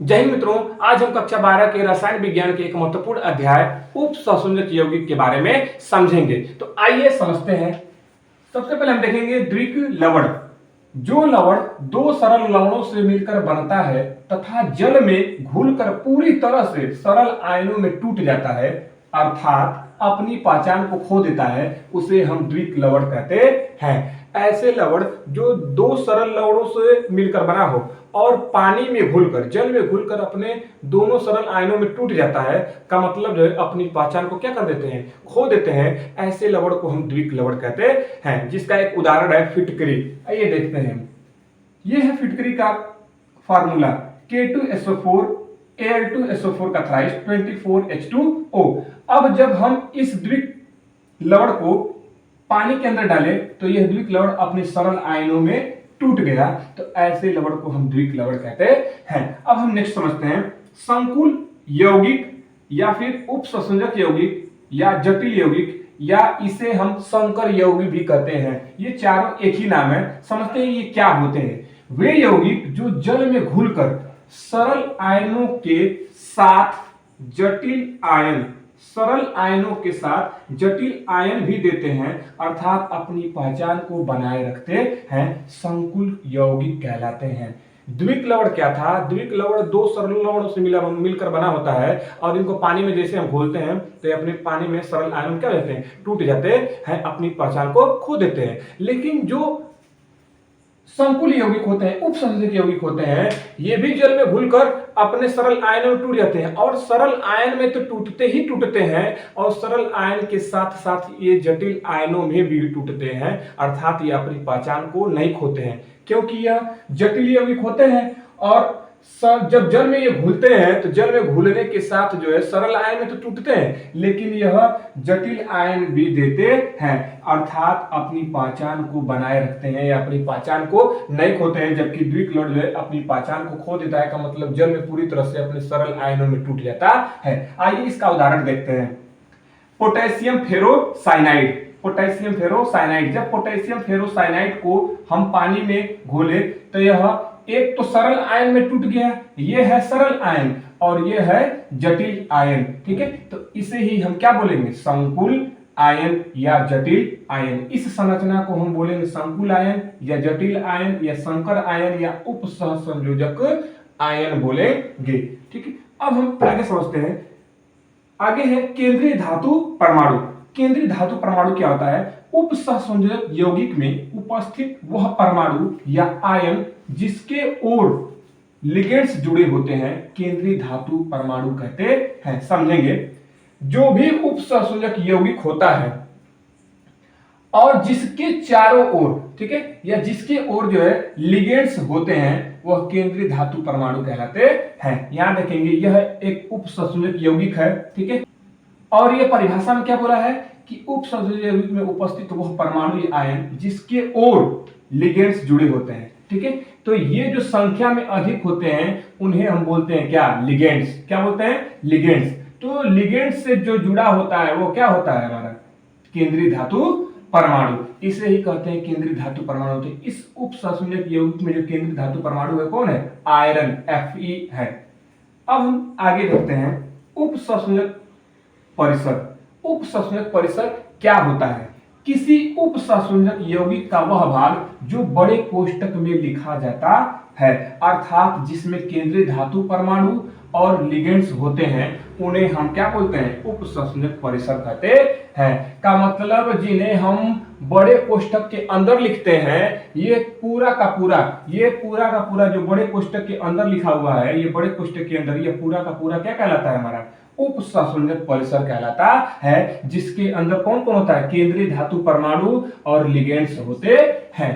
जय हिंद मित्रों, आज हम कक्षा 12 के रसायन विज्ञान के एक महत्वपूर्ण अध्याय उप सहसंयोजक यौगिक के बारे में समझेंगे। तो आइए समझते हैं। सबसे पहले हम देखेंगे द्विक लवण। जो लवण दो सरल लवणों से मिलकर बनता है तथा जल में घुलकर पूरी तरह से सरल आयनों में टूट जाता है, अर्थात अपनी पहचान को खो देता है, उसे हम द्विक लवण कहते हैं। ऐसे लवण जो दो सरल लवणों से मिलकर बना हो और पानी में घुलकर, जल में घुलकर अपने दोनों सरल आयनों में टूट जाता है, का मतलब जो है अपनी पहचान को क्या कर देते हैं, खो देते हैं। ऐसे लवण को हम द्विक लवण कहते हैं, जिसका एक उदाहरण है फिटकरी। आइए देखते हैं। यह है फिटकरी का फार्मूला K2SO4 Al2SO4 का थ्राइस 24H2O। अब जब हम इस द्विक लवण को पानी के अंदर डालें तो यह द्विक लवण अपने सरल आयनों में टूट गया, तो ऐसे लवण को हम द्विक लवण कहते हैं। अब हम नेक्स्ट समझते हैं। संकुल यौगिक या फिर उप सहसंयोजक यौगिक या जटिल यौगिक, या इसे हम संकर यौगिक भी कहते हैं। ये चारों एक ही नाम है। समझते हैं ये क्या होते हैं। वे यौगिक जो जल में घुलकर सरल आयनों के साथ सरल आयनों के साथ जटिल आयन भी देते हैं, अर्थात अपनी पहचान को बनाए रखते हैं, संकुल यौगिक कहलाते हैं। द्विक लवण क्या था? द्विक लवण दो सरल लवणों से मिलकर बना होता है और इनको पानी में जैसे हम घोलते हैं तो अपने पानी में सरल आयन क्या रहते हैं, टूट जाते हैं, अपनी पहचान को खो देते हैं। लेकिन जो संकुल यौगिक होते हैं, उप सहसंयोजक यौगिक होते हैं, ये भी जल में घुलकर अपने सरल आयनों में टूट जाते हैं, और सरल आयन में तो टूटते ही टूटते हैं, और सरल आयन के साथ साथ ये जटिल आयनों में भी टूटते हैं, अर्थात ये अपनी पहचान को नहीं खोते हैं, क्योंकि यह जटिल यौगिक होते हैं। और जब जल में ये घुलते हैं तो जल में घुलने के साथ जो है सरल आयन में तो टूटते हैं, लेकिन यह जटिल आयन भी देते हैं, अर्थात अपनी पहचान को बनाए रखते हैं या अपनी पहचान को नहीं खोते हैं। जबकि द्विक लवण जो है अपनी पहचान को खो देता है, का मतलब जल में पूरी तरह से अपने सरल आयनों में टूट जाता है। आइए इसका उदाहरण देखते हैं। Potassium ferrocyanide. पोटेशियम फेरोसाइनाइड, जब पोटेशियम फेरोसाइनाइड को हम पानी में घोले तो यह एक तो सरल आयन में टूट गया, यह है सरल आयन, और यह है जटिल आयन। ठीक है, तो इसे ही हम क्या बोलेंगे, संकुल आयन या जटिल आयन। इस संरचना को हम बोलेंगे संकुल आयन या जटिल आयन या संकर आयन या उप सहसंयोजक आयन बोलेंगे। ठीक है, अब हम आगे समझते हैं। आगे है केंद्रीय धातु परमाणु। केंद्रीय धातु परमाणु क्या होता है? उप सहसंयोजक यौगिक में उपस्थित वह परमाणु या आयन जिसके ओर लिगेंड्स जुड़े होते हैं, केंद्रीय धातु परमाणु कहते हैं। समझेंगे। जो भी उप सहसंयोजक यौगिक होता है और जिसके चारों ओर, ठीक है, या जिसके ओर जो है लिगेंड्स होते हैं, वह केंद्रीय धातु परमाणु कहलाते हैं। यहां देखेंगे यह एक उप सहसंयोजक यौगिक है। ठीक है, और यह परिभाषा में क्या बोला है कि उप सहसंयोजक यौगिक में उपस्थित वह परमाणु या आयन जिसके ओर लिगेंड्स जुड़े होते हैं। ठीक है, तो ये जो संख्या में अधिक होते हैं उन्हें हम बोलते हैं क्या, लिगेंड्स। क्या बोलते हैं? लिगेंड्स। तो लिगेंड्स से जो जुड़ा होता है वो क्या होता है, हमारा केंद्रीय धातु परमाणु। इसे ही कहते हैं केंद्रीय धातु परमाणु। तो इस उप सहसंयोजक यौगिक में जो केंद्रीय धातु परमाणु है कौन है? आयरन, Fe है। अब हम आगे देखते हैं उप सहसंयोजक परिसर। उप सहसंयोजक परिसर क्या होता है? किसी उप सहसंयोजक यौगिक का वह भाग जो बड़े कोष्टक में लिखा जाता है, अर्थात जिसमें केंद्रीय धातु परमाणु और लिगेंड्स होते हैं, उन्हें हम क्या बोलते हैं? उप सहसंयोजक परिसर कहते हैं। का मतलब जिन्हें हम बड़े कोष्टक के अंदर लिखते हैं, ये पूरा का पूरा जो बड़े कोष्टक के अंदर लिखा हुआ है, ये बड़े कोष्टक के अंदर ये पूरा का पूरा क्या कहलाता है? हमारा उप सहसंयोजक परिसर कहलाता है, जिसके अंदर कौन कौन होता है? केंद्रीय धातु परमाणु और लिगेंड्स होते हैं।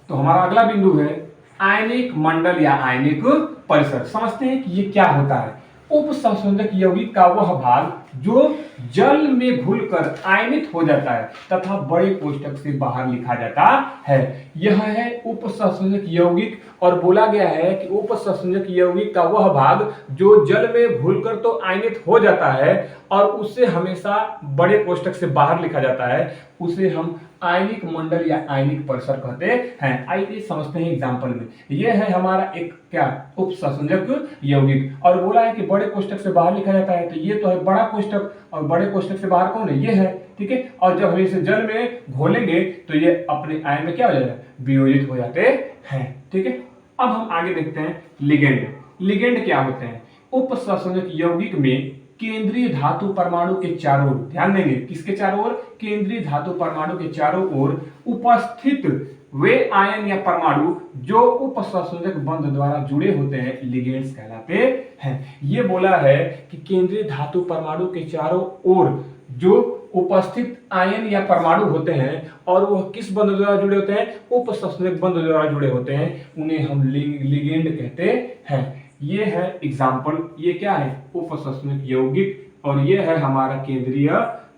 तो हमारा अगला बिंदु है आयनिक मंडल या आयनिक परिसर। समझते हैं कि ये क्या होता है। उप सहसंयोजक यौगिक का वह भाग जो जल में घुलकर आयनित हो जाता है तथा बड़े कोष्ठक से बाहर लिखा जाता है। यह है उपसंयोजक यौगिक, और बोला गया है कि उपसंयोजक यौगिक का वह भाग जो जल में घुलकर तो आयनित हो जाता है और उससे हमेशा बड़े कोष्ठक से बाहर लिखा जाता है, उसे हम आयनिक मंडल या आयनिक परिसर कहते हैं। आइए समझते हैं एग्जांपल में। यह है हमारा एक क्या उपसंयोजक यौगिक, और बोला है कि बड़े कोष्ठक से बाहर लिखा जाता है, तो ये तो है बड़ा कोष्ठक, और बड़े कोष्ठक से बाहर कौन है, ये है, ठीक है। और जब हम इसे जल में घोलेंगे तो ये अपने आयन में क्या हो जाएगा, वियोजित हो जाते हैं, ठीक है। अब हम आगे देखते हैं लिगेंड। लिगेंड क्या होते हैं? उपसंयोजक यौगिक में केंद्रीय धातु परमाणु के चारों ओर, ध्यान देंगे किसके चारों ओर, केंद्रीय धातु परमाणु के चारों ओर उपस्थित वे आयन या परमाणु जो उपसंयोजक बंध द्वारा जुड़े होते हैं लिगेंड्स कहलाते हैं। ये बोला है कि केंद्रीय धातु परमाणु के चारों ओर जो उपस्थित आयन या परमाणु होते हैं और वह किस बंध द्वारा जुड़े होते हैं, उपसंयोजक बंध द्वारा जुड़े होते हैं, उन्हें हम लिगेंड कहते हैं। ये है एग्जाम्पल, ये क्या है, उपसंयोजक यौगिक, और ये है हमारा केंद्रीय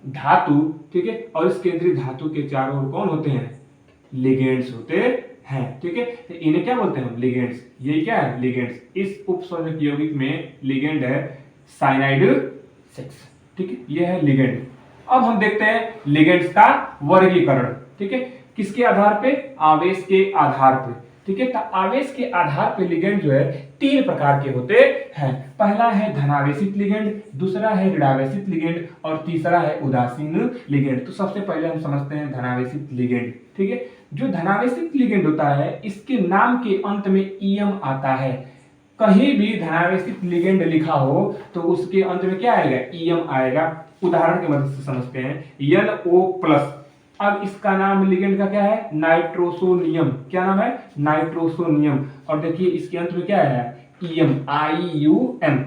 धातु, ठीक है। और इस केंद्रीय धातु के चारों ओर कौन होते हैं, लिगेंड्स होते हैं, ठीक है। तो इन्हें क्या बोलते हैं हम, लिगेंड्स। ये क्या है, लिगेंड्स। इस उपसंयोजक यौगिक में लिगेंड है साइनाइड 6, ठीक है, ये है लिगेंड। अब हम देखते हैं लिगेंड्स का वर्गीकरण, ठीक है, किसके आधार पे, आवेश के आधार पे, ठीक है। तो आवेश के आधार पे लिगेंड जो है 3 प्रकार के होते हैं। पहला है धनावेशित लिगेंड, दूसरा है ऋणावेशित लिगेंड, और तीसरा है उदासीन लिगेंड। तो सबसे पहले हम समझते हैं धनावेशित लिगेंड, ठीक है। जो धनावेशित लिगेंड होता है, इसके नाम के अंत में ईएम आता है। कहीं भी धनावेशित लिगेंड लिखा हो तो उसके अंत में क्या आएगा, ईएम आएगा। उदाहरण की मदद से समझते हैं, NO+। अब इसका नाम लिगेंड का क्या है, नाइट्रोसोनियम। क्या नाम है, नाइट्रोसोनियम। और देखिए इसके अंत में क्या है, ईएम, IUM।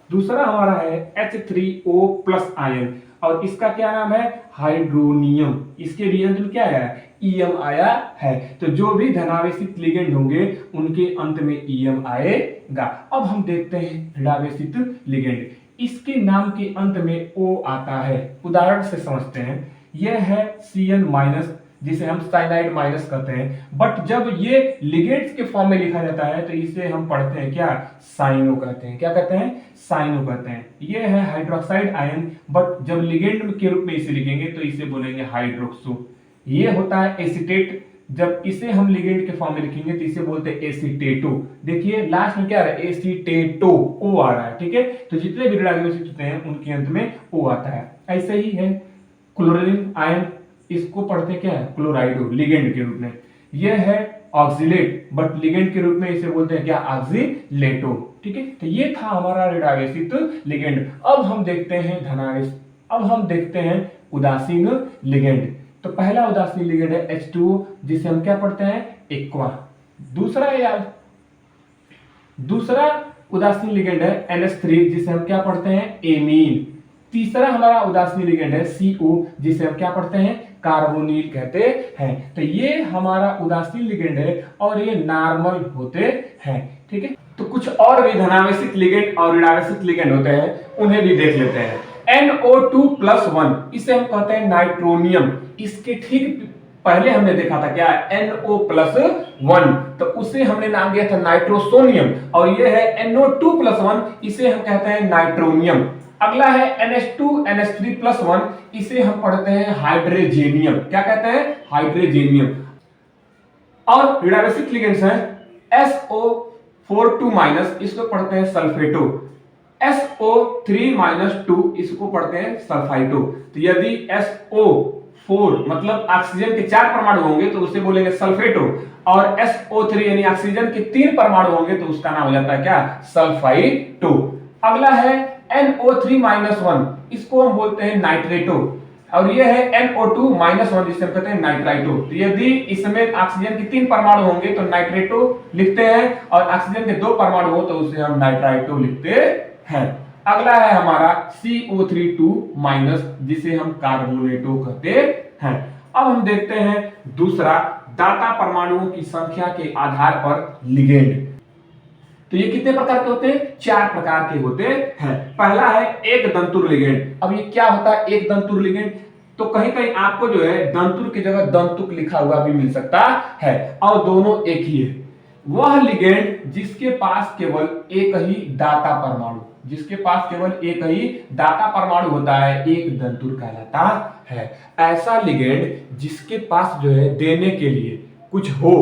दूसरा हमारा है H3O+ आयन, और इसका क्या नाम है, हाइड्रोनियम। इसके भी अंत में क्या है, ईएम आया है। तो जो भी धनावेशित लिगेंड होंगे उनके अंत में ईएम आएगा। अब हम देखते हैं ऋणावेशित लिगेंड। इसके नाम के अंत में O आता है। उदाहरण से समझते हैं, यह है CN-, जिसे हम साइनाइड माइनस कहते हैं, बट जब ये लिगेंड्स के फॉर्म में लिखा जाता है तो इसे हम पढ़ते हैं क्या, साइनो कहते हैं। क्या कहते हैं, साइनो कहते हैं। ये है हाइड्रोक्साइड आयन, बट जब लिगेंड के रूप में इसे लिखेंगे तो इसे बोलेंगे हाइड्रोक्सो। ये होता है एसीटेट, जब इसे हम लिगेंड के फॉर्म में लिखेंगे तो इसे बोलते हैं एसीटेटो। देखिए लास्ट में क्या आ रहा है, एसीटेटो, ओ आ रहा है, ठीक है। तो जितने भी ऋणावेशित होते हैं उनके अंत में ओ आता है। ऐसे ही है क्लोरीन आयन, इसको पढ़ते क्या है, क्लोराइडो, लिगेंड के रूप में। यह है ऑक्सिलेट, बट लिगेंड के रूप में इसे बोलते हैं क्या, ऑक्सिलेटो, ठीक है। तो ये था हमारा ऋणावेशित लिगेंड। अब हम देखते हैं धनावेश, अब हम देखते हैं उदासीन लिगेंड। तो पहला उदासीन लिगेंड है H2O, जिसे हम क्या पढ़ते हैं, एक्वा। दूसरा उदासीन लिगेंड है NH3, जिसे हम क्या पढ़ते हैं, एमीन। तीसरा हमारा उदासीन लिगेंड है CO, जिसे हम क्या पढ़ते हैं, कार्बोनिल कहते हैं। तो ये हमारा उदासीन लिगेंड है और ये नॉर्मल होते हैं, ठीक है। तो कुछ और भी धनावेशित लिगेंड और ऋणावेशित लिगेंड होते हैं, उन्हें भी देख लेते हैं। NO2+1, इसे हम कहते हैं नाइट्रोनियम। इसके ठीक पहले हमने देखा था क्या, NO+1, तो उसे हमने नाम दिया था नाइट्रोसोनियम, और यह है NO2+1, इसे हम कहते हैं नाइट्रोनियम। अगला है NH2 NH3+1, इसे हम पढ़ते हैं हाइड्रोजेनियम। क्या कहते हैं, हाइड्रोजेनियम। और ऋणावेशित लिगेंड्स हैं SO4₂-, इसको पढ़ते हैं सल्फेटो। SO3-2, इसको पढ़ते हैं सल्फाइटो। तो यदि SO4 मतलब ऑक्सीजन के 4 परमाणु होंगे तो उसे बोलेंगे सल्फेटो, और SO3 यानी ऑक्सीजन के 3 परमाणु होंगे तो उसका नाम हो जाता है क्या, सल्फाइटो। अगला है NO3-1, इसको हम बोलते हैं नाइट्रेटो, और ये है NO2-1, जिसे हम कहते हैं नाइट्राइटो। तो यदि इसमें ऑक्सीजन के 3 परमाणु होंगे तो नाइट्रेटो लिखते हैं, और ऑक्सीजन के 2 परमाणु हो तो उसे हम नाइट्राइटो लिखते हैं। अगला है हमारा CO3₂-, जिसे हम कार्बोनेटो कहते हैं। अब हम देखते हैं दूसरा, दाता परमाणुओं की संख्या के आधार पर लिगेंड। तो ये कितने प्रकार के होते हैं? 4 प्रकार के होते हैं। पहला है एक दंतुर लिगेंड। अब ये क्या होता है एक दंतुर लिगेंड? तो कहीं कहीं आपको जो है दंतुर की जगह दंतुक लिखा हुआ भी मिल सकता है और दोनों एक ही है। वह लिगेंड जिसके पास केवल एक ही दाता परमाणु, जिसके पास केवल एक ही दाता परमाणु होता है, एक दंतुर कहलाता है। ऐसा लिगेंड जिसके पास जो है देने के लिए कुछ हो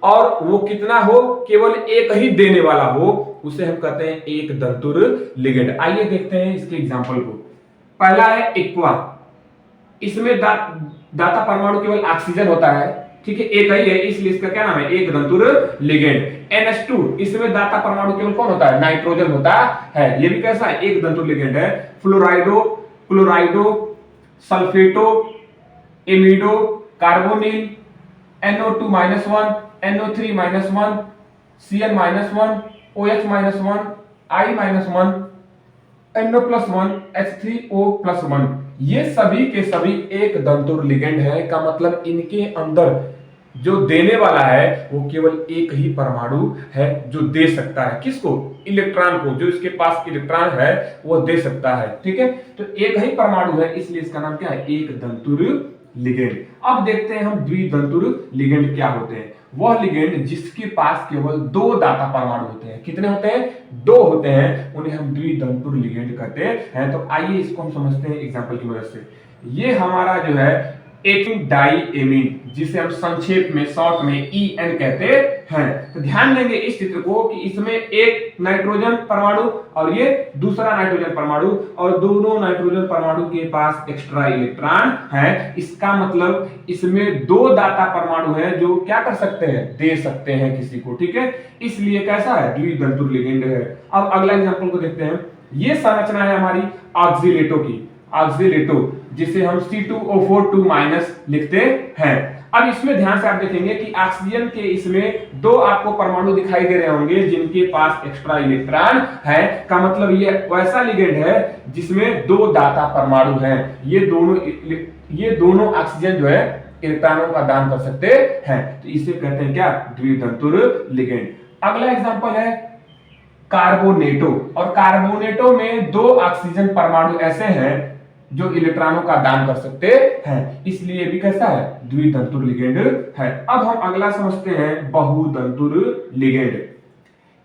और वो कितना हो, केवल एक ही देने वाला हो, उसे हम कहते हैं एक दंतुर लिगेंड। आइए देखते हैं इसके एग्जांपल को। पहला है एक्वा। इसमें दाता परमाणु केवल ऑक्सीजन होता है, ठीक है, एक ही है, इसलिए इसका क्या नाम है? एक दंतुर लिगेंड। NH2 इसमें दाता परमाणु केवल कौन होता है? नाइट्रोजन होता है, ये भी कैसा है? एक दंतुर लिगेंड है। फ्लोराइडो, क्लोराइडो, सल्फेटो, एमिडो, carbonyl, NO2-1, NO3-1, Cn-1, OH-1, I-1, NO+1, H3O+1, ये सभी के सभी एक दंतुर लिगेंड है। का मतलब इनके अंदर जो देने वाला है वो केवल एक ही परमाणु है जो दे सकता है। किसको? इलेक्ट्रॉन को। जो इसके पास इलेक्ट्रॉन है वो दे सकता है, ठीक है। तो एक ही परमाणु है, इसलिए इसका नाम क्या है? एक दंतुर लिगेंड। अब देखते हैं हम द्विदंतुर लिगेंड क्या होते हैं। वह लिगेंड जिसके पास केवल दो दाता परमाणु होते हैं। कितने होते हैं? दो होते हैं, उन्हें हम द्विदंतुर लिगेंड कहते हैं। तो आइए इसको हम समझते हैं एग्जांपल की मदद से। ये हमारा जो है एथिलीन डाइएमीन, जिसे हम संक्षेप में शॉर्ट में EN कहते हैं। तो ध्यान देंगे इस चित्र को कि इसमें एक नाइट्रोजन परमाणु और ये दूसरा नाइट्रोजन परमाणु, और दोनों नाइट्रोजन परमाणु के पास एक्स्ट्रा इलेक्ट्रॉन है। इसका मतलब इसमें दो दाता परमाणु हैं जो क्या कर सकते हैं? दे सकते हैं किसी को, ठीक है। इसलिए कैसा है? द्विदंतुर लिगेंड है। अब अगला एग्जांपल को देखते हैं। ये संरचना है हमारी ऑक्सीलेटो की, ऑक्सीलेटो, जिसे हम C2O4 लिखते हैं। अब इसमें ध्यान से आप देखेंगे कि ऑक्सीजन के इसमें दो आपको परमाणु दिखाई दे रहे होंगे जिनके पास एक्स्ट्रा इलेक्ट्रॉन है। का मतलब ये वैसा लिगेंड है जिसमें दो दाता परमाणु हैं। ये दोनों ऑक्सीजन जो है इलेक्ट्रॉनों का दान कर सकते हैं। तो इसे कहते हैं क्या? द्विदंतुर लिगेंड। अगला एग्जांपल है कार्बोनेटो। और कार्बोनेटो में दो ऑक्सीजन परमाणु ऐसे हैं जो इलेक्ट्रॉनों का दान कर सकते हैं, इसलिए भी कैसा है? द्विदंतुर लिगेंड है। अब हम अगला समझते हैं बहुदंतुर लिगेंड।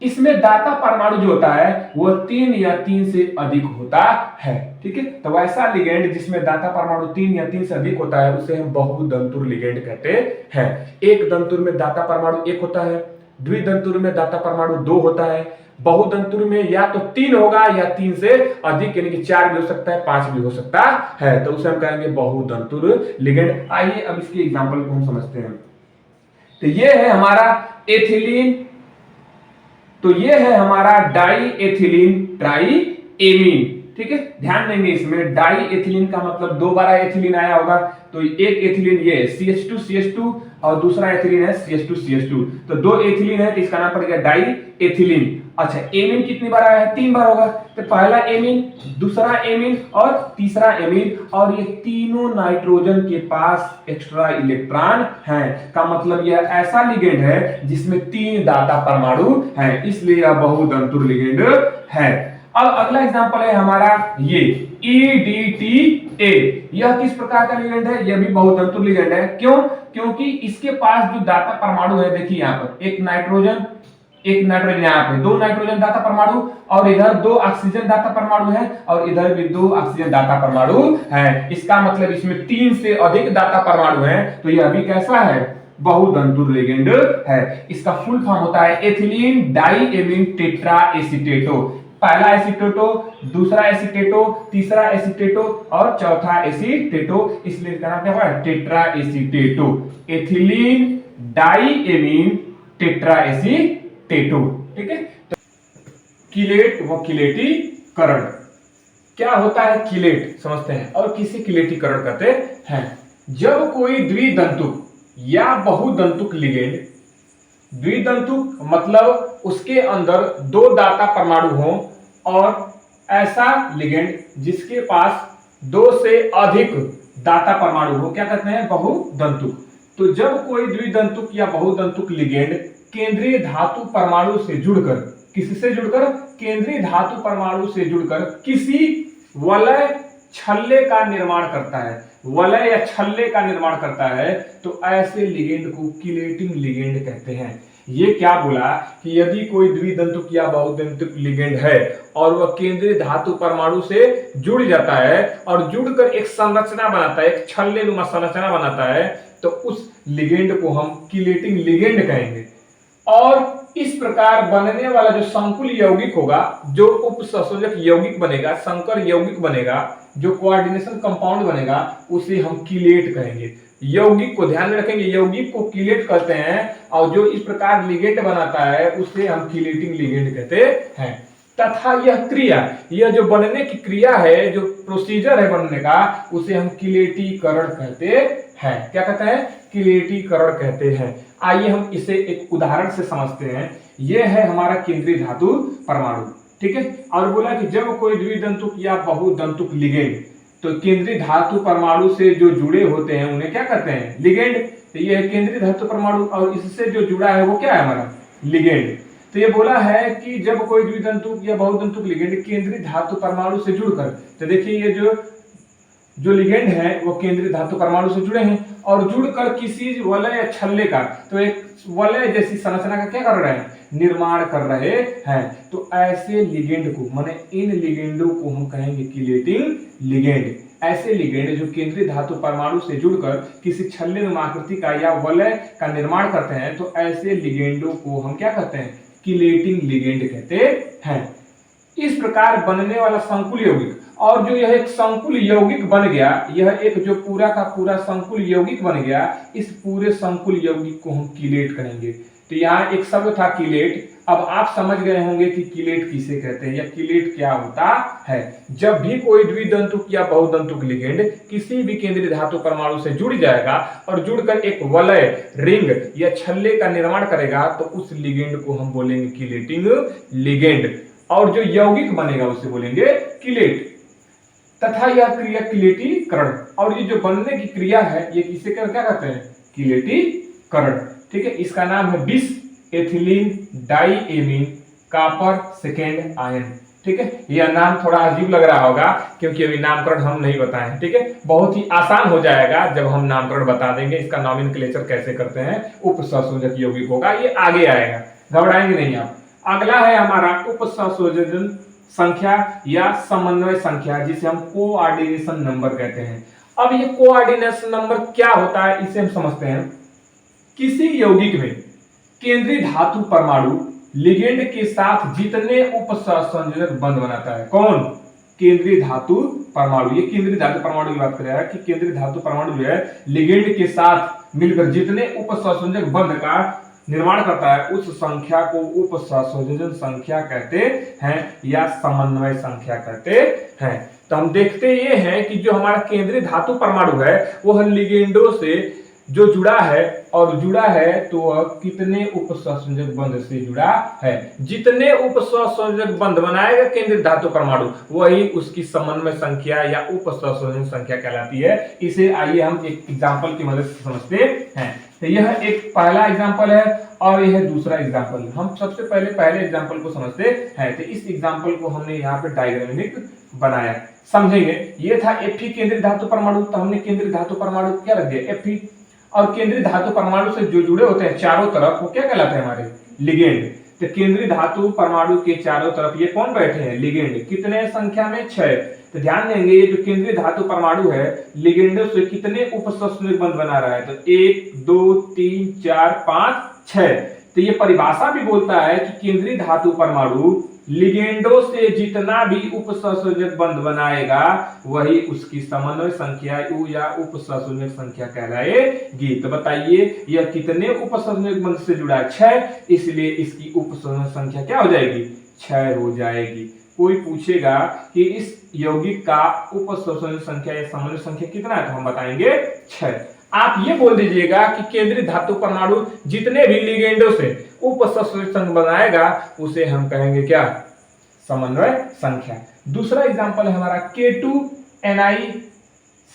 इसमें दाता परमाणु जो होता है वो 3 या 3 से अधिक होता है, ठीक है। तो वैसा लिगेंड जिसमें दाता परमाणु 3 या 3 से अधिक होता है उसे हम बहुदंतुर लिगेंड कहते हैं। एक दंतुर में दाता परमाणु 1 होता है, द्विदंतुर में दाता परमाणु 2 होता है, बहुदंतुर में या तो 3 होगा या 3 से अधिक, यानी कि 4 भी हो सकता है, 5 भी हो सकता है। तो उसे हम कहेंगे बहुदंतुर लिगेंड। आइए अब इसके एग्जांपल को हम समझते हैं। तो ये है हमारा एथिलीन, तो ये है हमारा डाई एथिलीन ट्राइएमीन, ठीक है। ध्यान देंगे इसमें डाई एथिलीन का मतलब दो बार एथिलीन आया होगा। तो एक एथिलीन ये CH2CH2 और दूसरा एथिलीन है CH2CH2। तो दो एथिलीन है तो इसका नाम पड़ गया डाई एथिलीन। अच्छा, एमीन कितनी बार आया है? 3 बार होगा। तो पहला एमीन, दूसरा एमीन और तीसरा एमीन, और ये तीनों नाइट्रोजन के पास एक्स्ट्रा इलेक्ट्रॉन है। का मतलब यह ऐसा लिगेंड है जिसमें 3 दाता परमाणु हैं, इसलिए यह बहुदंतुर लिगेंड है। अब अगला एग्जांपल है हमारा ये EDTA। यह किस प्रकार का लिगेंड है? यह भी बहुदंतुर लिगेंड है। क्यों? क्योंकि इसके पास जो दाता परमाणु है, देखिए यहाँ पर एक नाइट्रोजन यहाँ पे, 2 नाइट्रोजन दाता परमाणु, और इधर 2 ऑक्सीजन दाता परमाणु है, और इधर भी 2 ऑक्सीजन दाता परमाणु है। इसका मतलब इसमें 3 से अधिक दाता परमाणु है। तो यह भी कैसा है? बहुदंतुर लिगेंड है। इसका फुल फॉर्म होता है एथिलीन डाइएमीन टेट्रा एसीटेटो। पहला एसीटेटो, दूसरा एसीटेटो, तीसरा एसीटेटो और चौथा एसीटेटो, इसलिए इसका नाम क्या हुआ? टेट्रा एसीटेटो। एथिलीन डाइएमीन टेट्रा एसीटेटो, ठीक है। तो किलेट व किलेटीकरण क्या होता है? किलेट समझते हैं और किसे किलेटीकरण कहते हैं? जब कोई द्विदंतुक या बहुदंतुक लिगेंड, द्विदंतुक मतलब उसके अंदर 2 दाता परमाणु हों, और ऐसा लिगेंड जिसके पास 2 से अधिक दाता परमाणु हो, क्या कहते हैं? बहुदंतुक। तो जब कोई द्विदंतुक या बहुदंतुक लिगेंड केंद्रीय धातु परमाणु से जुड़कर किससे जुड़कर, केंद्रीय धातु परमाणु से जुड़कर किसी वलय छल्ले का निर्माण करता है, वलय या छल्ले का निर्माण करता है, तो ऐसे लिगेंड को किलेटिंग लिगेंड कहते हैं। ये क्या बोला कि यदि कोई द्विदंतुक या बहुदंतुक लिगेंड है और वह केंद्रीय धातु परमाणु से जुड़ जाता है और जुड़कर एक संरचना बनाता है, एक छल्ले नुमा संरचना बनाता है, तो उस लिगेंड को हम किलेटिंग लिगेंड कहेंगे। और इस प्रकार बनने वाला जो संकुल यौगिक होगा, जो उपसंयोजक यौगिक बनेगा, संकर यौगिक बनेगा, जो कोऑर्डिनेशन कंपाउंड बनेगा, उसे हम किलेट कहेंगे। यौगिक को ध्यान में रखेंगे, यौगिक को किलेट कहते हैं और जो इस प्रकार लिगेंड बनाता है उसे हम किलेटिंग लिगेंड कहते हैं। तथा यह क्रिया, यह जो बनने की क्रिया है, जो प्रोसीजर है बनने का, उसे हम किलेटीकरण कहते हैं। क्या कहते हैं? किलेटीकरण कहते हैं। आइए हम इसे एक उदाहरण से समझते हैं। यह है हमारा केंद्रीय धातु परमाणु, ठीक है। और बोला कि जब कोई द्विदंतुक या बहुदंतुक लिगेंड, तो केंद्रीय धातु परमाणु से जो जुड़े होते हैं उन्हें क्या कहते हैं? लिगेंड। तो ये है केंद्रीय धातु परमाणु और इससे जो जुड़ा है वो क्या है? हमारा लिगेंड। तो ये बोला है कि जब कोई द्विदंतुक या बहुदंतुक लिगेंड केंद्रीय धातु परमाणु से जुड़कर, तो देखिए ये जो लिगेंड है वो केंद्रीय धातु परमाणु से जुड़े हैं और जुड़कर किसी वलय या छल्ले का, तो एक वलय जैसी संरचना का क्या कर रहे हैं? निर्माण कर रहे हैं। तो ऐसे लिगेंड को, माने इन लिगेंडों को हम कहेंगे किलेटिंग लिगेंड। ऐसे लिगेंड जो केंद्रीय धातु परमाणु से जुड़कर किसी छल्ले नुमा आकृति का या वलय का निर्माण करते हैं, तो ऐसे लिगेंडों को हम क्या कहते हैं? किलेटिंग लिगेंड कहते हैं। इस प्रकार बनने वाला संकुल यौगिक, और जो यह एक संकुल यौगिक बन गया, यह एक जो पूरा का पूरा संकुल यौगिक बन गया, इस पूरे संकुल यौगिक को हम किलेट करेंगे। तो यहाँ एक शब्द था किलेट। अब आप समझ गए होंगे कि किलेट किसे कहते हैं या किलेट क्या होता है। जब भी कोई द्विदंतुक या बहुदंतुक लिगेंड किसी भी केंद्रीय धातु परमाणु से जुड़ जाएगा और जुड़कर एक वलय, रिंग या छल्ले का निर्माण करेगा, तो उस लिगेंड को हम बोलेंगे किलेटिंग लिगेंड। और जो यौगिक बनेगा उसे बोलेंगे किलेट। तथा यह क्रिया किलेटीकरण, और ये जो बनने की क्रिया है ये किसे क्या कहते हैं? किलेटीकरण, ठीक है। इसका नाम है बिस ethylene diamine copper second ion, ठीक है। यह नाम थोड़ा अजीब लग रहा होगा क्योंकि अभी नामकरण हम नहीं बताए, ठीक है। बहुत ही आसान हो जाएगा जब हम नामकरण बता देंगे। इसका नॉमेनक्लेचर कैसे करते हैं, उपसंयोजक यौगिक होगा, ये आगे आएगा, घबराएंगे नहीं आप। अगला है हमारा उपसंयोजन संख्या या समन्वय संख्या, जिसे हम कोऑर्डिनेशन नंबर कहते हैं। अब ये कोऑर्डिनेशन नंबर क्या होता है इसे हम समझते हैं। किसी यौगिक में केंद्रीय धातु परमाणु लिगेंड के साथ जितने उपसंयोजक बंध बनाता है, कौन? केंद्रीय धातु परमाणु। ये केंद्रीय धातु परमाणु की बात कर रहा है कि केंद्रीय धातु परमाणु जो है लिगेंड के साथ मिलकर जितने उपसंयोजक बंध का निर्माण करता है, उस संख्या को उपसंयोजन संख्या कहते हैं या समन्वय संख्या कहते हैं। तो हम देखते ये हैं कि जो हमारा केंद्रीय धातु परमाणु है वह लिगेंडों से जो जुड़ा है, और जुड़ा है तो वह कितने उपसंयोजक बंध से जुड़ा है। जितने उपसंयोजक बंध बनाएगा केंद्रीय धातु परमाणु, वही उसकी समन्वय संख्या या उपसंयोजन संख्या कहलाती है। इसे आइए हम एक एग्जांपल की मदद से समझते हैं। तो यह एक पहला एग्जांपल है और यह दूसरा एग्जांपल। हम सबसे पहले एग्जांपल को समझते हैं। तो इस एग्जांपल को हमने यहाँ पे डायग्रामिक बनाया, समझेंगे। ये था Fe केंद्रीय धातु परमाणु, तो हमने केंद्रीय धातु परमाणु क्या रख दिया? Fe। और केंद्रीय धातु परमाणु से जो जुड़े होते हैं चारों तरफ, वो क्या कहलाते हैं? हमारे लिगेंड। तो केंद्रीय धातु परमाणु के चारों तरफ ये कौन बैठे हैं? लिगेंड। कितने संख्या में? 6। तो ध्यान देंगे ये जो केंद्रीय धातु परमाणु है लिगेंडों से कितने उपसंयोजक बंध बना रहा है? तो 1 2 3 4 5 6। तो ये परिभाषा भी बोलता है कि केंद्रीय धातु परमाणु लिगेंडों से जितना भी उपसंयोजक बंध बनाएगा वही उसकी समन्वय संख्या या उपसंयोजक संख्या कहलाएगी। तो बताइए यह कितने उपसंयोजक बंध से जुड़ा है? 6, इसलिए इसकी उपसंयोजक संख्या क्या हो जाएगी? 6 हो जाएगी। कोई पूछेगा कि इस यौगिक का उपसंयोजक संख्या या समन्वय संख्या कितना है, तो हम बताएंगे 6। आप ये बोल दीजिएगा कि केंद्रीय धातु परमाणु जितने भी लिगेंडों से उपसंयोजक बनाएगा उसे हम कहेंगे क्या? समन्वय संख्या। दूसरा एग्जांपल है हमारा K2Ni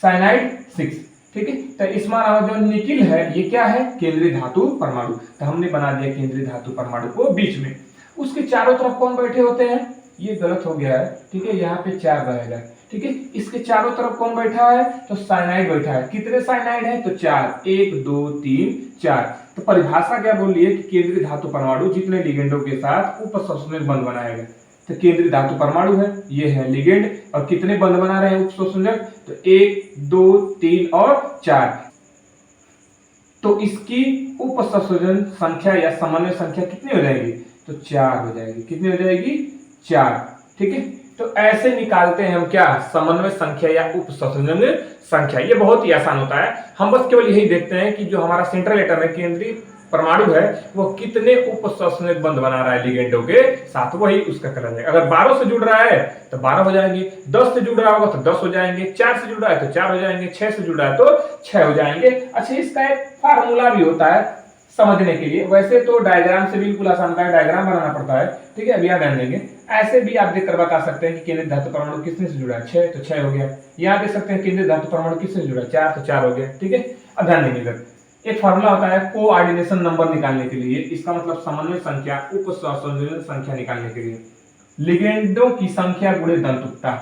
साइनाइड 6, ठीक है। तो इसमें जो निकिल है ये क्या है? केंद्रीय धातु परमाणु। तो हमने बना दिया केंद्रीय धातु परमाणु को बीच में। उसके चारों तरफ कौन बैठे होते हैं, ये गलत हो गया है, ठीक है, यहाँ पे 4 रहेगा, ठीक है। इसके चारों तरफ कौन बैठा है, तो साइनाइड बैठा है। कितने साइनाइड है, तो 4, 1 2 3 4। तो परिभाषा क्या बोल रही है कि केंद्रीय धातु परमाणु जितने लिगेंडों के साथ उपसंश्लेषण बंध बनाएगा। तो केंद्रीय धातु परमाणु है, ये है लिगेंड, और कितने बंध बना रहे हैं उपसंश्लेषक, तो 1 2 3 और 4। तो इसकी उपसंश्लेषण संख्या या समन्वय संख्या कितनी हो जाएगी, तो 4 हो जाएगी। कितनी हो जाएगी, 4, ठीक है। तो ऐसे निकालते हैं हम क्या, समन्वय संख्या या उपसंश्लेषण संख्या। ये बहुत ही आसान होता है, हम बस केवल यही देखते हैं कि जो हमारा सेंट्रल एटम है, केंद्रीय परमाणु है, वो कितने उपसंश्लेषण बंध बना रहा है लिगेंडों के साथ, वही उसका कलर है। अगर 12 से जुड़ रहा है तो 12 हो जाएंगे, 10 से जुड़ रहा होगा तो 10 हो जाएंगे, 4 से जुड़ रहा है तो 4 हो जाएंगे, 6 से जुड़ रहा है तो 6 हो जाएंगे। अच्छा, इसका एक फार्मूला भी होता है समझने के लिए। वैसे तो डायग्राम से बिल्कुल आसान का डायग्राम बनाना पड़ता है, ठीक है, अभी यहाँ ध्यान देंगे। ऐसे भी आप देखकर बता सकते हैं कि केंद्रीय धातु परमाणु किसने से जुड़ा है, 6 तो 6 हो गया। यहाँ देख सकते हैं केंद्रीय धातु परमाणु किससे जुड़ा है, 4 तो 4 हो गया, ठीक है। अब ध्यान देंगे, एक फॉर्मूला होता है कोऑर्डिनेशन नंबर निकालने के लिए, इसका मतलब समन्वय संख्या उपसंश्लेषण संख्या निकालने के लिए, लिगेंडों की संख्या गुणे दंतुकता।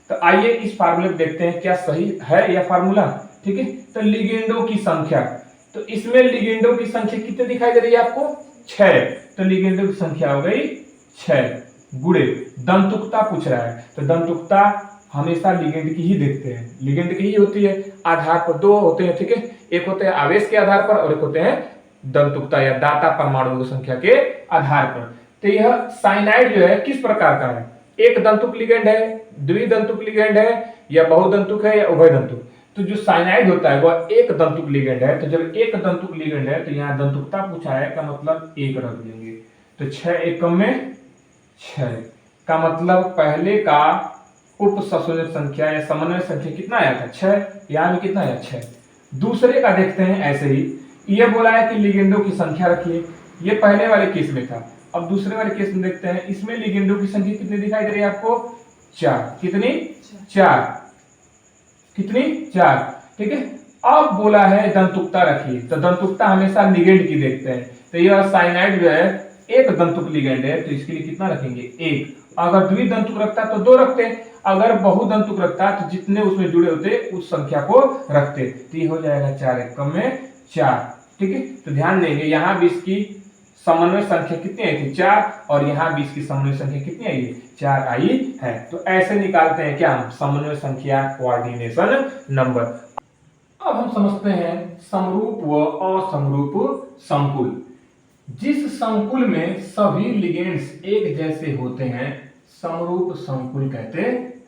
तो आइए इस फार्मूले को देखते हैं क्या सही है यह फार्मूला, ठीक है। तो लिगेंडों की संख्या, तो इसमें लिगेंडों की संख्या कितने दिखाई दे रही है आपको, 6। तो लिगेंडों की संख्या हो गई 6 गुणे दंतुकता पूछ रहा है। तो दंतुकता हमेशा लिगेंड की ही देखते हैं, लिगेंड की ही होती है। आधार पर 2 होते हैं, ठीक है, एक होते हैं आवेश के आधार पर और एक होते हैं दंतुकता या दाता परमाणु की संख्या के आधार पर। तो यह साइनाइड जो है किस प्रकार का है, एक दंतुक लिगेंड है, द्विदंतुक लिगेंड है, या बहुदंतुक है, या उभय दंतुक। तो जो साइनाइड होता है वह एक दंतुक लिगेंड है। तो जब एक दंतुक लिगेंड है तो यहाँ दंतुकता पूछा है का मतलब 1 रख देंगे। तो 6 एकम में 6 का मतलब पहले का उपसंश्लेषण संख्या या समन्वय संख्या कितना आया था, 6। यहाँ भी कितना आया, 6। दूसरे का देखते हैं ऐसे ही, ये बोला है कि लिगेंडों की संख्या रखिए, ये पहले वाले केस में था। अब दूसरे वाले केस में देखते हैं, इसमें लिगेंडों की संख्या कितनी दिखाई दे रही है आपको, 4। कितनी, 4। कितनी, 4, ठीक है। अब बोला है दंतुकता रखिए, तो दंतुकता हमेशा लिगेंड की देखते हैं। तो यह साइनाइड जो है एक दंतुक लिगेंड है, तो इसके लिए कितना रखेंगे, 1। अगर द्विदंतुक रखता तो 2 रखते, अगर बहुदंतुक रखता तो जितने उसमें जुड़े होते उस संख्या को रखते। तो ये हो जाएगा 4 एकम में 4, ठीक है। तो ध्यान देंगे यहाँ भी इसकी समन्वय संख्या कितनी आई थी, 4, और यहाँ भी इसकी समन्वय संख्या कितनी आई है, 4 आई है। तो ऐसे निकालते हैं क्या हम समन्वय संख्या कोऑर्डिनेशन नंबर। अब हम समझते हैं समरूप व असमरूप संकुल। जिस संकुल में सभी लिगेंड्स एक जैसे होते हैं समरूप संकुल कहते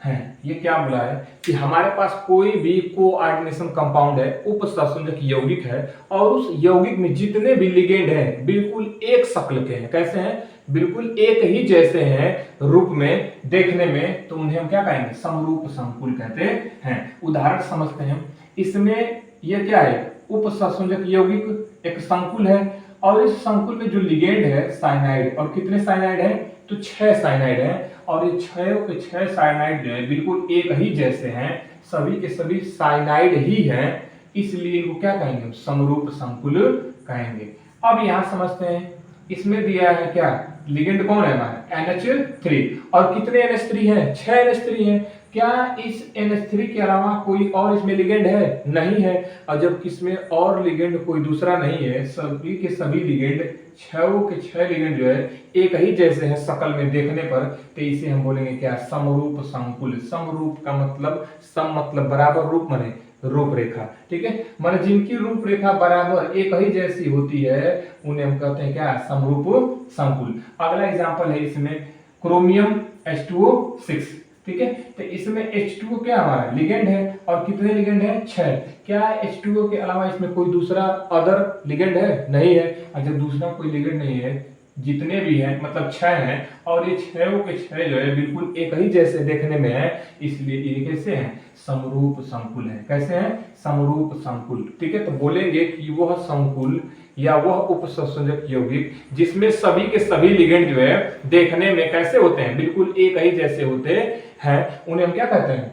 हैं। ये क्या बोला है कि हमारे पास कोई भी कोऑर्डिनेशन कंपाउंड है, उपसंयोजक यौगिक है, और उस यौगिक में जितने भी लिगेंड हैं बिल्कुल एक शक्ल के हैं। कैसे हैं, बिल्कुल एक ही जैसे हैं रूप में, देखने में, तो उन्हें हम क्या कहेंगे, समरूप संकुल कहते हैं। उदाहरण समझते हैं, इसमें यह क्या है, उपसंयोजक यौगिक एक संकुल है, और इस संकुल में जो लिगेंड है साइनाइड, और कितने साइनाइड है, तो 6 साइनाइड है, और ये 6 के 6 साइनाइड जो है बिल्कुल एक ही जैसे हैं, सभी के सभी साइनाइड ही हैं, इसलिए इनको क्या कहेंगे, समरूप संकुल कहेंगे। अब यहां समझते हैं, इसमें दिया है क्या, लिगेंड कौन है हमारा, NH3, और कितने NH3 हैं, 6 NH3 हैं। क्या इस NH3 के अलावा कोई और इसमें लिगेंड है, नहीं है। और जब इसमें और लिगेंड कोई दूसरा नहीं है, सभी के सभी लिगेंड 6 के 6 लिगेंड जो है एक ही जैसे हैं शकल में देखने पर, तो इसे हम बोलेंगे क्या, समरूप संकुल। समरूप का मतलब, सम मतलब बराबर, रूप माने रूपरेखा, ठीक है, माने जिनकी रूपरेखा बराबर एक ही जैसी होती है उन्हें हम कहते हैं क्या, समरूप संकुल। अगला एग्जांपल है इसमें क्रोमियम H2O6, ठीक है। तो इसमें H2O क्या हमारा लिगेंड है, और कितने लिगेंड है, 6। क्या H2O के अलावा इसमें कोई दूसरा अदर लिगेंड है, नहीं है। और जब दूसरा कोई लिगेंड नहीं है, जितने भी हैं मतलब 6 हैं, और ये 6 के 6 जो है बिल्कुल एक ही जैसे देखने में है, इसलिए ये कैसे हैं, समरूप संकुल है। कैसे हैं, समरूप संकुल, ठीक है। तो बोलेंगे कि वह संकुल या वह उपसंयोजक यौगिक जिसमें सभी के सभी लिगेंड जो है देखने में कैसे होते हैं, बिल्कुल एक ही जैसे होते हैं, उन्हें हम क्या कहते हैं,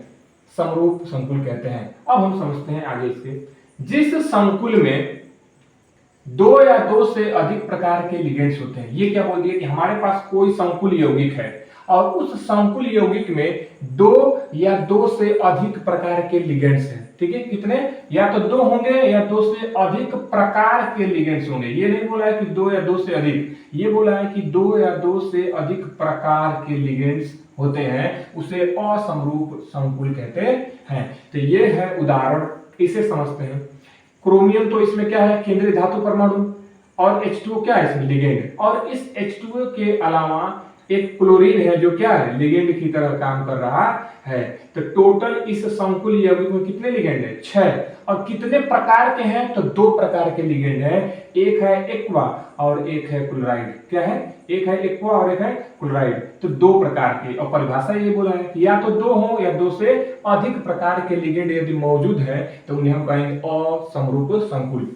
समरूप संकुल कहते हैं। अब हम समझते हैं आगे इसके, जिस संकुल में दो या दो से अधिक प्रकार के लिगेंड्स होते हैं। ये क्या बोल दिया कि हमारे पास कोई संकुल यौगिक है और उस संकुल यौगिक में दो या दो से अधिक प्रकार के लिगेंड्स हैं। ठीक है, कितने? या तो दो होंगे या दो से अधिक प्रकार के लिगेंड्स होंगे। ये नहीं बोला है कि दो या दो से अधिक, ये बोला है कि दो या दो से अधिक प्रकार के लिगेंड्स होते हैं, उसे असमरूप संकुल कहते हैं। तो ये है उदाहरण, इसे समझते हैं। क्रोमियम तो इसमें क्या है? केंद्रीय धातु परमाणु, और H2O क्या है? इसमें लिगेंड। और इस H2O के अलावा एक क्लोरीन है जो क्या है? लिगेंड की तरह काम कर रहा है। तो टोटल इस संकुल यौगिक में कितने लिगेंड है? 6। और कितने प्रकार के हैं? तो 2 प्रकार के लिगेंड है, एक है एक्वा और एक है क्लोराइड। क्या है? एक है एक्वा और एक है क्लोराइड। तो 2 प्रकार के, और परिभाषा ये बोला है कि या तो 2 हो या 2 से अधिक प्रकार के लिगेंड यदि मौजूद है तो उन्हें हम कहेंगे असमरूप संकुल।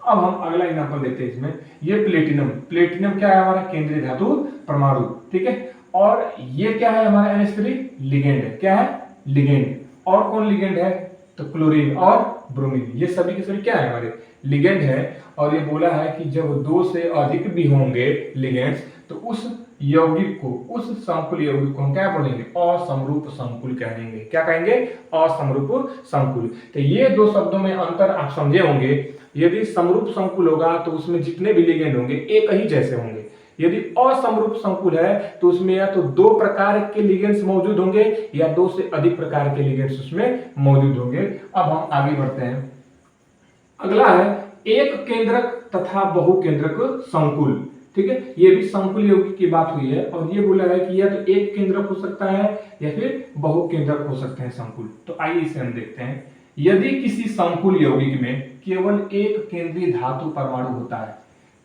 अब हम अगला एग्जांपल देखते हैं इसमें। ये प्लेटिनम, प्लेटिनम क्या है? हमारा केंद्रीय धातु परमाणु। ठीक है, और ये क्या है? हमारा NH3 लिगेंड है। क्या है? लिगेंड। और कौन लिगेंड है? तो क्लोरीन और ब्रोमीन। ये सभी के सभी क्या है? हमारे लिगेंड है। और ये बोला है कि जब 2 से अधिक भी होंगे लिगेंड्स तो उस यौगिक को, उस संकुल यौगिक को हम क्या बोलेंगे? असमरूप संकुल कहेंगे। क्या कहेंगे? असमरूप संकुल। तो ये 2 शब्दों में अंतर आप समझे होंगे। यदि समरूप संकुल होगा तो उसमें जितने भी लिगेंड होंगे एक ही जैसे होंगे। यदि असमरूप संकुल है तो उसमें या तो 2 प्रकार के लिगेंड्स मौजूद होंगे या 2 से अधिक प्रकार के लिगेंड्स उसमें मौजूद होंगे। अब हम आगे बढ़ते हैं। अगला है एक केंद्रक तथा बहुकेंद्रक संकुल। ठीक है, ये भी संकुल यौगिक की बात हुई है और ये बोला है कि या तो एक केंद्रक हो सकता है या फिर बहुकेंद्रक हो सकते हैं संकुल। तो आइए इसे हम देखते हैं। यदि किसी संकुल यौगिक में केवल एक केंद्रीय धातु परमाणु होता है,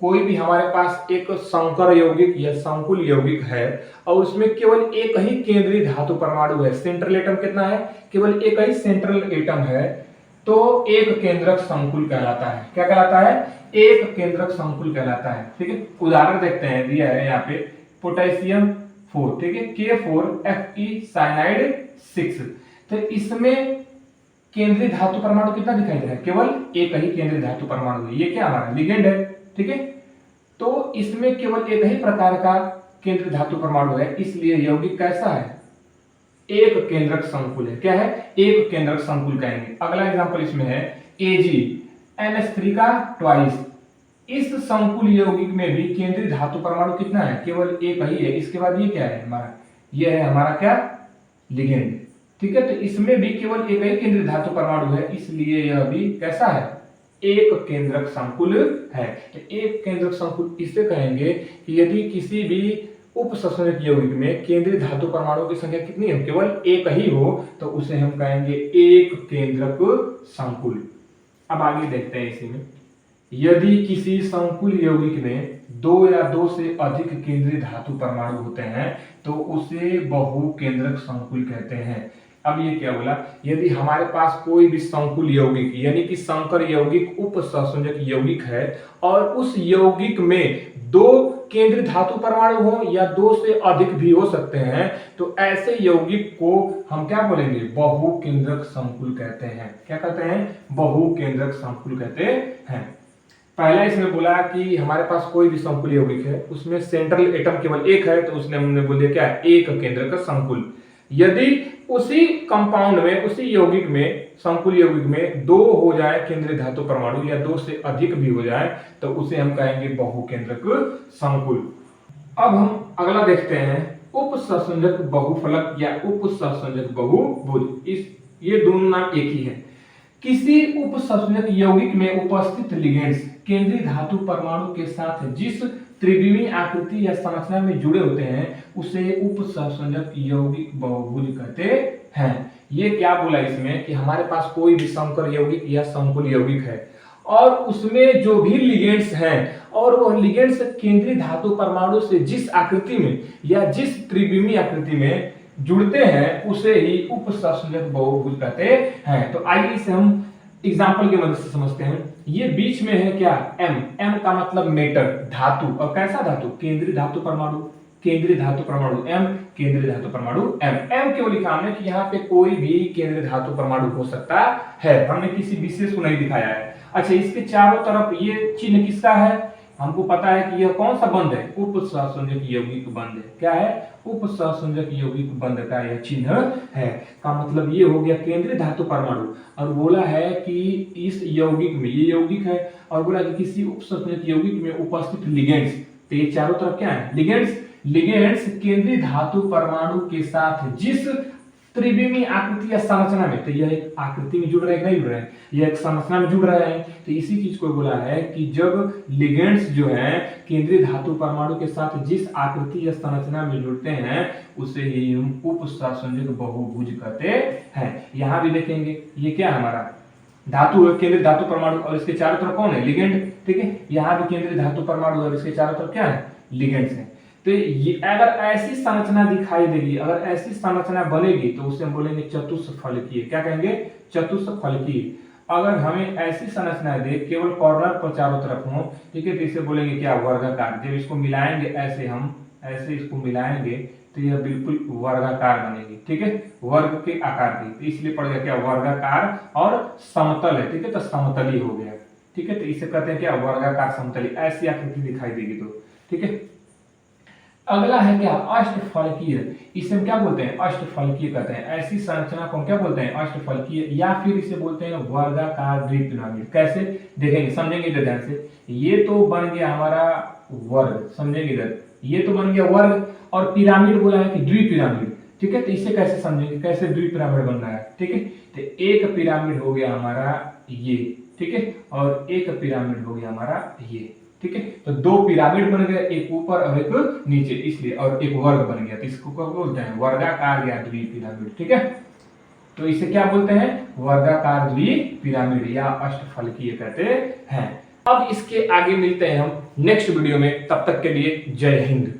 कोई भी हमारे पास एक संकर यौगिक या संकुल यौगिक है और उसमें केवल एक ही केंद्रीय धातु परमाणु है, सेंट्रल एटम कितना है? केवल एक ही सेंट्रल एटम है, तो एक केंद्रक संकुल कहलाता है। क्या कहलाता है? एक केंद्रक संकुल कहलाता है। ठीक है, उदाहरण देखते हैं, दिया है यहाँ पे पोटेशियम 4, ठीक है, K4Fe साइनाइड 6। तो इसमें केंद्रीय धातु परमाणु कितना दिखाई दे रहा है? केवल एक ही केंद्रीय धातु परमाणु है। ये क्या हमारा लिगेंड है। ठीक है, तो इसमें केवल एक ही प्रकार का केंद्रीय धातु परमाणु है, इसलिए यौगिक कैसा है? एक केंद्रक संकुल है। क्या है? एक केंद्रक संकुल कहेंगे। अगला एग्जांपल इसमें है Ag NH3 का ट्वाइस। इस संकुल यौगिक में भी केंद्रीय धातु परमाणु कितना है? केवल एक ही है। इसके बाद ये क्या है हमारा? ये है हमारा क्या? लिगेंड। ठीक है, तो इसमें भी केवल एक ही केंद्रीय धातु परमाणु है, इसलिए यह भी कैसा है? एक केंद्रक संकुल है। तो एक केंद्रक संकुल इसे कहेंगे कि यदि किसी भी उपसंयोजक यौगिक में केंद्रीय धातु परमाणु की संख्या कितनी हो? केवल एक ही हो, तो उसे हम कहेंगे एक केंद्रक संकुल। अब आगे देखते हैं इसी में। यदि किसी संकुल यौगिक में 2 या 2 से अधिक केंद्रीय धातु परमाणु होते हैं तो उसे बहुकेंद्रक संकुल कहते हैं। अब ये क्या बोला? यदि हमारे पास कोई भी संकुल यौगिक यानी कि संकर यौगिक उपसंयोजक यौगिक है और उस यौगिक में 2 केंद्रीय धातु परमाणु हो या 2 से अधिक भी हो सकते हैं, तो ऐसे यौगिक को हम क्या बोलेंगे? बहुकेंद्रक संकुल कहते हैं। क्या कहते हैं? बहुकेंद्रक संकुल कहते हैं। पहला इसमें बोला कि हमारे पास कोई भी संकुल यौगिक है, उसमें सेंट्रल एटम केवल एक है, तो उसने हमने बोल दिया क्या? एक केंद्रक संकुल। यदि उसी कंपाउंड में, उसी यौगिक में, संकुल यौगिक में 2 हो जाए केंद्रीय धातु परमाणु या 2 से अधिक भी हो जाए तो उसे हम कहेंगे बहुकेंद्रक संकुल। अब हम अगला देखते हैं उपसंयोजक बहुफलक या उपसंयोजक बहुभुज। ये दोनों नाम एक ही है। किसी उपसंयोजक यौगिक में उपस्थित लिगेंड्स केंद्रीय धातु परमाणु के साथ जिस त्रिविमीय आकृति या संरचना में जुड़े होते हैं उसे उपसंयोजक यौगिक बहुभुज कहते हैं। ये क्या बोला इसमें कि हमारे पास कोई भी संकर यौगिक या संकुल यौगिक है और उसमें जो भी लिगेंड्स हैं और वह लिगेंड्स केंद्रीय धातु परमाणु से जिस आकृति में या जिस त्रिविमीय आकृति में जुड़ते हैं उसे ही उपसंयोजक बहुभुज कहते हैं। तो आइए इसे हम एग्जाम्पल की मदद से समझते हैं। ये बीच में है क्या? M का मतलब मेटल, धातु। और कैसा धातु? केंद्रीय धातु परमाणु। केंद्रीय धातु परमाणु M, केंद्रीय धातु परमाणु M क्यों लिखा हमने? कि यहाँ पे कोई भी केंद्रीय धातु परमाणु हो सकता है, हमने किसी विशेष को नहीं दिखाया है। अच्छा, इसके चारों तरफ ये चिन्ह किसका है? हमको पता है कि यह कौन सा बंध है? उपसहसंयोजक यौगिक बंध है। क्या है? उपसहसंयोजक यौगिक बंध का यह चिन्ह है। का मतलब ये हो गया केंद्रीय धातु परमाणु, और बोला है कि इस यौगिक में, ये यौगिक है, और बोला कि किसी उपसहसंयोजक यौगिक में उपस्थित लिगेंड्स, तो ये चारों तरफ क्या है? लिगेंड्स। लिगेंड्स केंद्रीय धातु परमाणु के साथ जिस त्रिविमीय आकृति या संरचना में, तो यह एक आकृति में जुड़ रहे हैं, नहीं जुड़ रहे हैं, यह एक संरचना में जुड़ रहे हैं, तो इसी चीज को बोला है कि जब लिगेंड्स जो है केंद्रीय धातु परमाणु के साथ जिस आकृति या संरचना में जुड़ते हैं उसे ही हम उपसहसंयोजक बहुभुज कहते हैं। यहां भी देखेंगे ये क्या है? हमारा धातु है, केंद्रीय धातु परमाणु, और इसके चारों तरफ कौन है? लिगेंड। ठीक है, यहाँ भी केंद्रीय धातु परमाणु और इसके चारों तरफ क्या है? लिगेंड्स है। तो ये अगर ऐसी संरचना दिखाई देगी, अगर ऐसी संरचना बनेगी तो उसे हम बोलेंगे चतुष्फलकीय। क्या कहेंगे? चतुष्फलकीय। अगर हमें ऐसी संरचना दे केवल कॉर्नर पर चारों तरफ हो, ठीक है, तो इसे बोलेंगे क्या? वर्गाकार। जब इसको मिलाएंगे ऐसे, हम ऐसे इसको मिलाएंगे तो यह बिल्कुल वर्गाकार बनेगी। ठीक है, वर्ग के आकार की, तो इसलिए पड़ गया क्या? वर्गाकार और समतल है। ठीक है, तो समतली हो गया। ठीक है, तो इसे कहते हैं क्या? वर्गाकार समतली। ऐसी आकृति दिखाई देगी तो। ठीक है, अगला है क्या? अष्टफलकीय। इसे हम क्या बोलते हैं? अष्टफलकीय कहते हैं। ऐसी संरचना को हम क्या बोलते हैं? अष्टफलकीय, या फिर इसे बोलते हैं वर्गाकार द्विपिरामिड। कैसे? देखेंगे, समझेंगे इधर ध्यान से। ये तो बन गया हमारा वर्ग, समझेंगे इधर, ये तो बन गया वर्ग, और पिरामिड बोला है कि द्विपिरामिड। ठीक है, तो इसे कैसे समझेंगे? कैसे द्विपिरामिड बन रहा है? ठीक है, तो एक पिरामिड हो गया हमारा ये, ठीक है, और एक पिरामिड हो गया हमारा ये। ठीक है, तो दो पिरामिड बन गए, एक ऊपर और एक नीचे, इसलिए, और एक वर्ग बन गया, तो इसको क्या बोलते हैं? वर्गाकार या द्विपिरामिड। ठीक है, तो इसे क्या बोलते हैं? वर्गाकार द्विपिरामिड या अष्टफलकीय कहते हैं। अब इसके आगे मिलते हैं हम नेक्स्ट वीडियो में, तब तक के लिए जय हिंद।